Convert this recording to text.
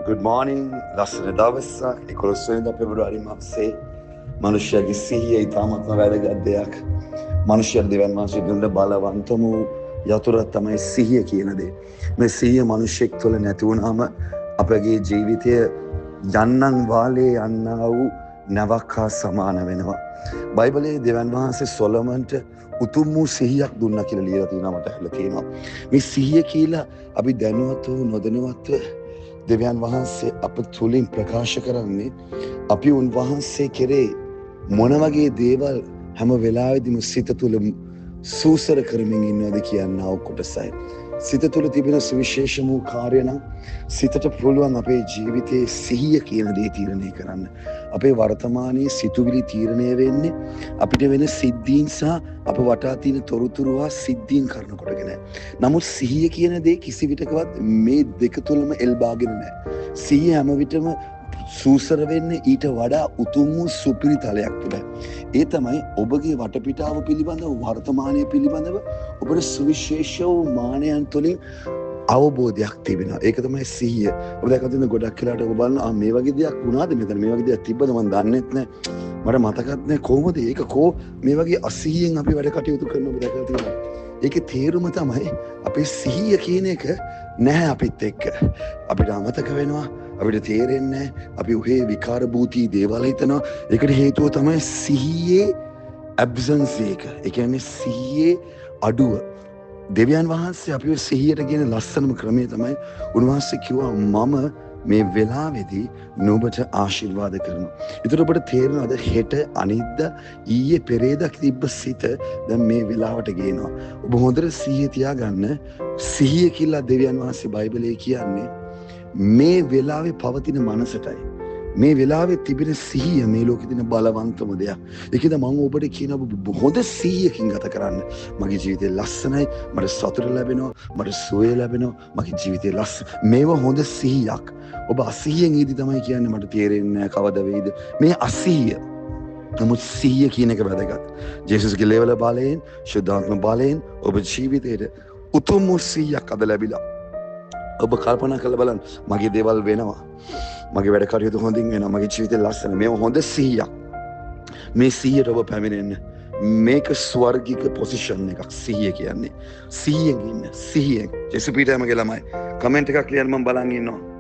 Good morning. ලස්සන දවසක් 11 වෙනිදා පෙබරවාරි මාසේ මනුෂ්‍යයාගේ සිහිය ඉතාමත්ම වැදගත් දෙයක්. මනුෂ්‍යයා දෙවියන් වහන්සේ දුන්න බලවන්තම යතුරක් තමයි සිහිය කියන දේ. මේ සිහිය මනුෂ්‍යෙක් තුළ නැති වුණාම අපගේ ජීවිතය යන්නන් වාලේ යන්නා වූ නැවක් හා සමාන වෙනවා. බයිබලයේ දෙවියන් වහන්සේ සොලොමන්ට උතුම් වූ සිහියක් දුන්නා කියලා ලියලා තියෙනවා මට ඇහලා තියෙනවා. මේ සිහිය කියලා අපි දැනුවත්ව නොදැනුවත්ව දෙවියන් වහන්සේ අප තුළින් ප්‍රකාශ කරන්නේ අපි උන්වහන්සේ කෙරේ මොන වගේ දේවල් හැම වෙලාවෙදිම සිත තුළ සූසර කරමින් ඉන්නවද කියන්නා කොටසයි. සිත තුළ තිබෙන සුවිශේෂ වූ කාර්ය නම් සිතට පුළුවන් අපේ ජීවිතයේ සිහිය කියන දේ තීරණය කරන්න. අපේ වර්තමානයේ සිතුවිලි තීරණය වෙන්නේ අපිට වෙන සිද්ධීන් සහ අප වටා තියෙන තොරතුරු හා සිද්ධීන් කරන කොටගෙන. නමුත් සිහිය කියන දේ කිසි විටකවත් මේ දෙක තුළම එල්බාගෙන නැහැ. සිහිය හැම විටම සූසර වෙන්නේ ඊට වඩා උතුම් වූ සුපිරි තලයක් තුළ. ඒ තමයි ඔබගේ වටපිටාව පිළිබඳව වර්තමානය පිළිබඳව ඔබට සුවිශේෂ වූ මානයන් තුළින් අවබෝධයක් තිබෙනවා. ඒක තමයි සිහිය. ඔබ දැකලා තියෙන ගොඩක් වෙලාවට ඔබ බලන මේ වගේ දෙයක් වුණාද මෙතන මේ වගේ දෙයක් තිබ්බද මම දන්නෙත් නැහැ. මට මතකත් නැහැ කොහොමද ඒක මේ වගේ අසිහියෙන් අපි වැඩ කටයුතු කරන ඔබ දැකලා තියෙනවා. ඒකේ තේරුම තමයි අපේ සිහිය කියන එක නැහැ අපිත් එක්ක. අපිට අමතක වෙනවා. අපිට තේරෙන්නේ අපි උහේ විකාර භූතී දේවල් හිතනවා. ඒකට හේතුව තමයි සිහියේ ඇබ්සන්ස් එක. ඒ කියන්නේ සිහියේ අඩුව. දෙවියන් වහන්සේ අපිව සිහියට කියන ලස්සනම ක්‍රමය තමයි උන්වහන්සේ කිව්වා මම මේ වෙලාවේදී නුඹට ආශිර්වාද කරනවා. ඒතර ඔබට තේරෙනවද හෙට අනිද්දා ඊයේ පෙරේදා තිබ්බ සිත දැන් මේ වෙලාවට ගේනවා. ඔබ හොඳට සිහිය තියාගන්න. සිහිය කියලා දෙවියන් වහන්සේ බයිබලයේ කියන්නේ මේ වෙලාවේ පවතින මනසටයි. මේ වෙලාවේ තිබෙන සිහිය මේ ලෝකේ තියෙන බලවන්තම දෙයක්. ඒකද මම ඔබට කියනවා හොඳ සිහියකින් ගත කරන්න. මගේ ජීවිතේ ලස්සනයි, මට සතුට ලැබෙනවා, මට සුවය ලැබෙනවා, මගේ ජීවිතේ ලස්සන. මේවා හොඳ සිහියක්. ඔබ අසිහියෙන් ඉදි තමයි කියන්නේ මට තේරෙන්නේ නැහැ කවද වෙයිද. මේ අසිහිය. නමුත් සිහිය කියන එක වැදගත්. ජේසුස්ගේ ලේවල බලයෙන්, ශුද්ධාත්ම බලයෙන් ඔබ ජීවිතේට උතුම් සිහියක් අද ලැබිලා. ඔබ කල්පනා කරලා බලන්න මගේ දේවල් වෙනවා. මගේ වැඩ කටයුතු හොඳින් වෙනවා. මගේ ජීවිතේ ලස්සන. මේව හොඳ සිහියක්. මේ සිහියට ඔබ පැමිණෙන්න. මේක ස්වර්ගික පොසිෂන් එකක් සිහිය කියන්නේ. සිහියෙන් ඉන්න. සිහියෙන්. ජෙසු පීටර්මගේ ළමයි කමෙන්ට් එකක් ලියන්න මම බලන් ඉන්නවා.